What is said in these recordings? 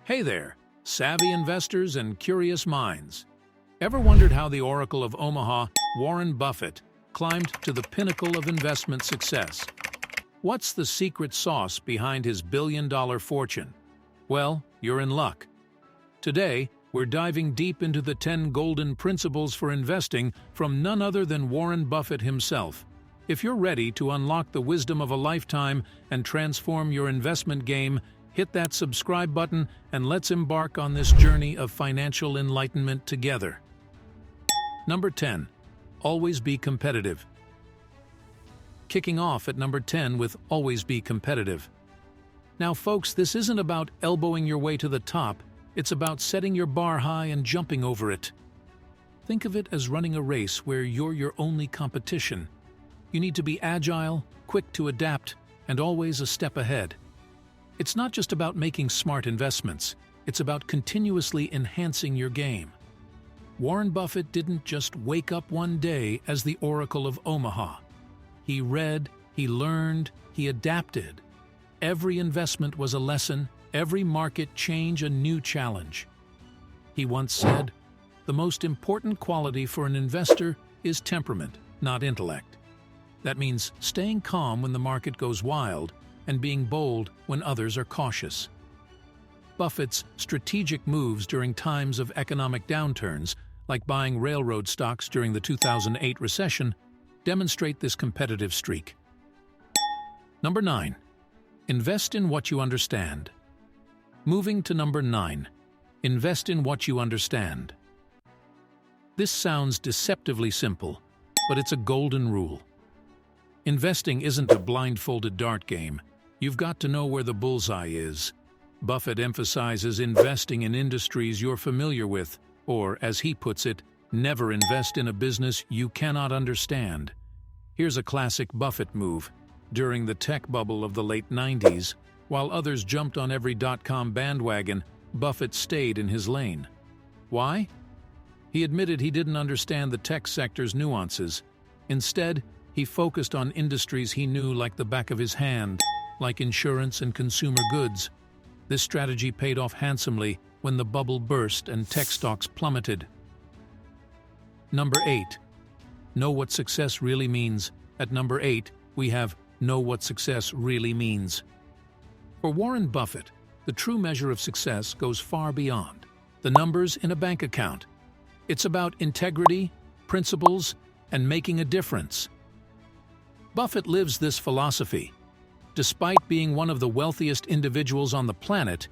Hey there, savvy investors and curious minds. Ever wondered how the Oracle of Omaha, Warren Buffett, climbed to the pinnacle of investment success? What's the secret sauce behind his billion-dollar fortune? Well, you're in luck. Today, we're diving deep into the 10 golden principles for investing from none other than Warren Buffett himself. If you're ready to unlock the wisdom of a lifetime and transform your investment game, hit that subscribe button and let's embark on this journey of financial enlightenment together. Number 10. Always be competitive. Kicking off at number 10 with always be competitive. Now folks, this isn't about elbowing your way to the top, it's about setting your bar high and jumping over it. Think of it as running a race where you're your only competition. You need to be agile, quick to adapt, and always a step ahead. It's not just about making smart investments, it's about continuously enhancing your game. Warren Buffett didn't just wake up one day as the Oracle of Omaha. He read, he learned, he adapted. Every investment was a lesson, every market change a new challenge. He once said, "The most important quality for an investor is temperament, not intellect." That means staying calm when the market goes wild and being bold when others are cautious. Buffett's strategic moves during times of economic downturns, like buying railroad stocks during the 2008 recession, demonstrate this competitive streak. Number 9. Invest in what you understand. Moving to number 9. Invest in what you understand. This sounds deceptively simple, but it's a golden rule. Investing isn't a blindfolded dart game. You've got to know where the bullseye is. Buffett emphasizes investing in industries you're familiar with, or, as he puts it, never invest in a business you cannot understand. Here's a classic Buffett move. During the tech bubble of the late 90s, while others jumped on every dot-com bandwagon, Buffett stayed in his lane. Why? He admitted he didn't understand the tech sector's nuances. Instead, he focused on industries he knew like the back of his hand, like insurance and consumer goods. This strategy paid off handsomely when the bubble burst and tech stocks plummeted. Number 8. Know what success really means. At number 8, we have know what success really means. For Warren Buffett, the true measure of success goes far beyond the numbers in a bank account. It's about integrity, principles, and making a difference. Buffett lives this philosophy. Despite being one of the wealthiest individuals on the planet,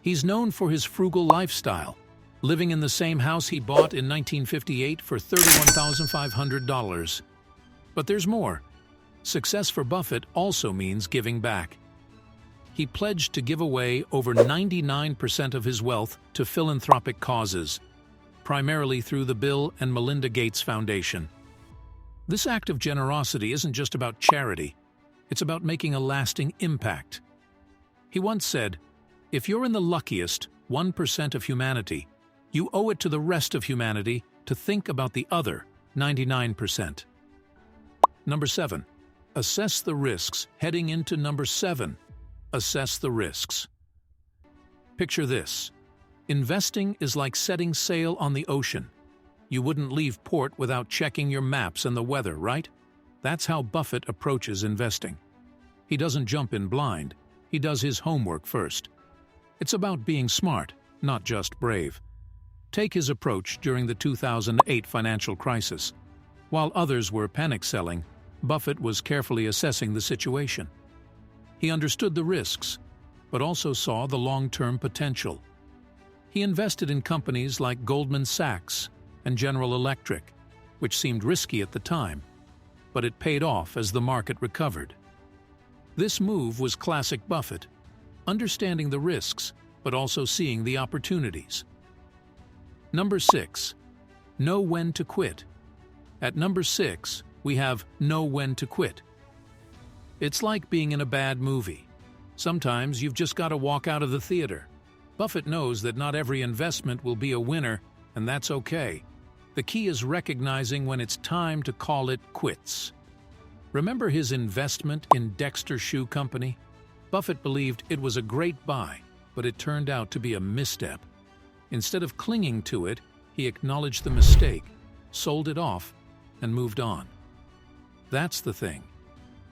he's known for his frugal lifestyle, living in the same house he bought in 1958 for $31,500. But there's more. Success for Buffett also means giving back. He pledged to give away over 99% of his wealth to philanthropic causes, primarily through the Bill and Melinda Gates Foundation. This act of generosity isn't just about charity, it's about making a lasting impact. He once said, "If you're in the luckiest 1% of humanity, you owe it to the rest of humanity to think about the other 99%. Number 7. Assess the risks. Heading into number 7. Assess the risks. Picture this. Investing is like setting sail on the ocean. You wouldn't leave port without checking your maps and the weather, right? That's how Buffett approaches investing. He doesn't jump in blind. He does his homework first. It's about being smart, not just brave. Take his approach during the 2008 financial crisis. While others were panic selling, Buffett was carefully assessing the situation. He understood the risks, but also saw the long-term potential. He invested in companies like Goldman Sachs and General Electric, which seemed risky at the time, but it paid off as the market recovered. This move was classic Buffett, understanding the risks, but also seeing the opportunities. Number 6. Know when to quit. At number 6, we have know when to quit. It's like being in a bad movie. Sometimes you've just got to walk out of the theater. Buffett knows that not every investment will be a winner, and that's okay. The key is recognizing when it's time to call it quits. Remember his investment in Dexter Shoe Company? Buffett believed it was a great buy, but it turned out to be a misstep. Instead of clinging to it, he acknowledged the mistake, sold it off, and moved on. That's the thing.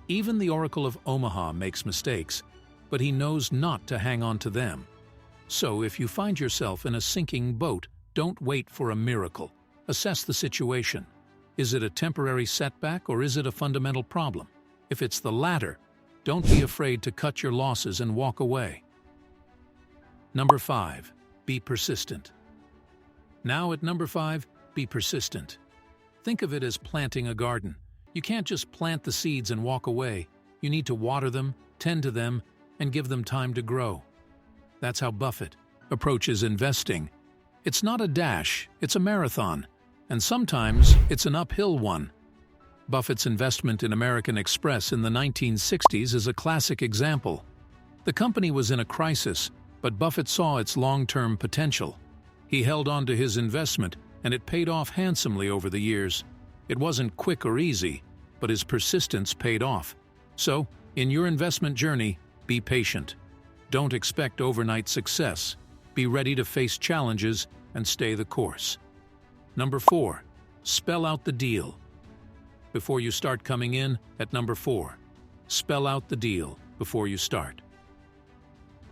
Even the Oracle of Omaha makes mistakes, but he knows not to hang on to them. So if you find yourself in a sinking boat, don't wait for a miracle. Assess the situation. Is it a temporary setback or is it a fundamental problem? If it's the latter, don't be afraid to cut your losses and walk away. Number 5. Be persistent. Now at number 5, be persistent. Think of it as planting a garden. You can't just plant the seeds and walk away. You need to water them, tend to them, and give them time to grow. That's how Buffett approaches investing. It's not a dash, it's a marathon, and sometimes it's an uphill one. Buffett's investment in American Express in the 1960s is a classic example. The company was in a crisis, but Buffett saw its long-term potential. He held on to his investment, and it paid off handsomely over the years. It wasn't quick or easy, but his persistence paid off. So, in your investment journey, be patient. Don't expect overnight success. Be ready to face challenges and stay the course. Number 4. Spell out the deal. Before you start coming in, at number 4, spell out the deal before you start.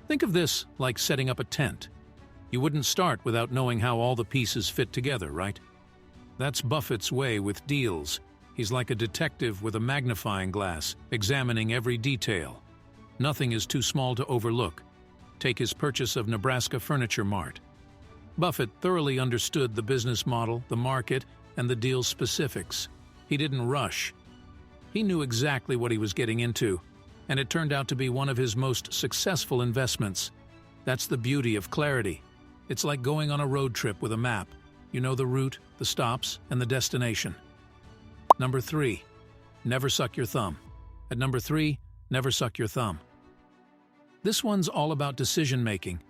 Think of this like setting up a tent. You wouldn't start without knowing how all the pieces fit together, right? That's Buffett's way with deals. He's like a detective with a magnifying glass, examining every detail. Nothing is too small to overlook. Take his purchase of Nebraska Furniture Mart. Buffett thoroughly understood the business model, the market, and the deal's specifics. He didn't rush. He knew exactly what he was getting into, and it turned out to be one of his most successful investments. That's the beauty of clarity. It's like going on a road trip with a map. You know the route, the stops, and the destination. Number 3. Never suck your thumb. At number 3, never suck your thumb. This one's all about decision-making.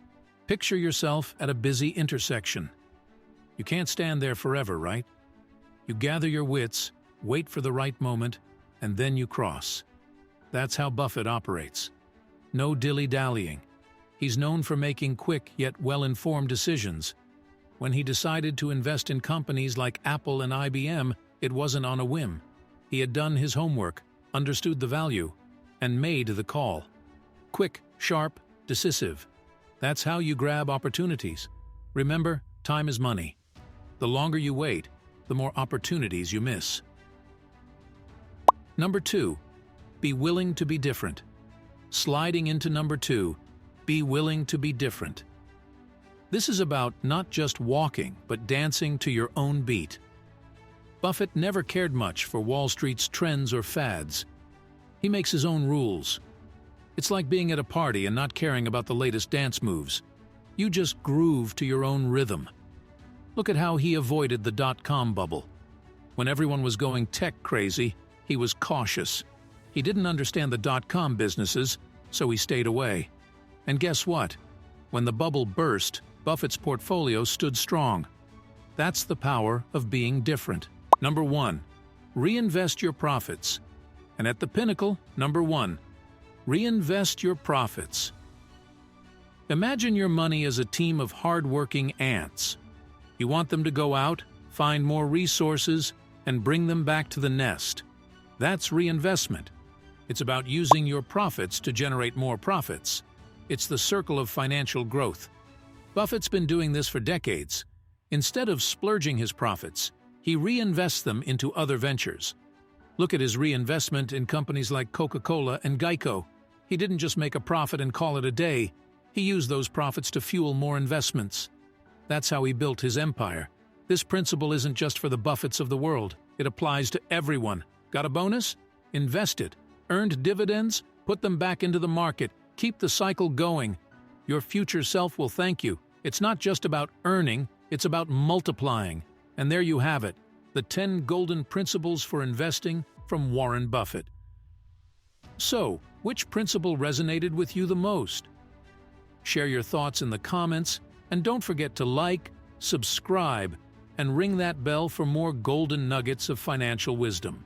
Picture yourself at a busy intersection. You can't stand there forever, right? You gather your wits, wait for the right moment, and then you cross. That's how Buffett operates. No dilly-dallying. He's known for making quick yet well-informed decisions. When he decided to invest in companies like Apple and IBM, it wasn't on a whim. He had done his homework, understood the value, and made the call. Quick, sharp, decisive. That's how you grab opportunities. Remember, time is money. The longer you wait, the more opportunities you miss. Number 2. Be willing to be different. Sliding into number 2, be willing to be different. This is about not just walking, but dancing to your own beat. Buffett never cared much for Wall Street's trends or fads. He makes his own rules. It's like being at a party and not caring about the latest dance moves. You just groove to your own rhythm. Look at how he avoided the dot-com bubble. When everyone was going tech crazy, he was cautious. He didn't understand the dot-com businesses, so he stayed away. And guess what? When the bubble burst, Buffett's portfolio stood strong. That's the power of being different. Number 1. Reinvest your profits. And at the pinnacle, number 1. Reinvest your profits. Imagine your money as a team of hard-working ants. You want them to go out, find more resources, and bring them back to the nest. That's reinvestment. It's about using your profits to generate more profits. It's the circle of financial growth. Buffett's been doing this for decades. Instead of splurging his profits, he reinvests them into other ventures. Look at his reinvestment in companies like Coca-Cola and Geico. He didn't just make a profit and call it a day. He used those profits to fuel more investments. That's how he built his empire. This principle isn't just for the Buffetts of the world. It applies to everyone. Got a bonus? Invest it. Earned dividends? Put them back into the market. Keep the cycle going. Your future self will thank you. It's not just about earning, it's about multiplying. And there you have it, the 10 golden principles for investing from Warren Buffett. So, which principle resonated with you the most? Share your thoughts in the comments, and don't forget to like, subscribe, and ring that bell for more golden nuggets of financial wisdom.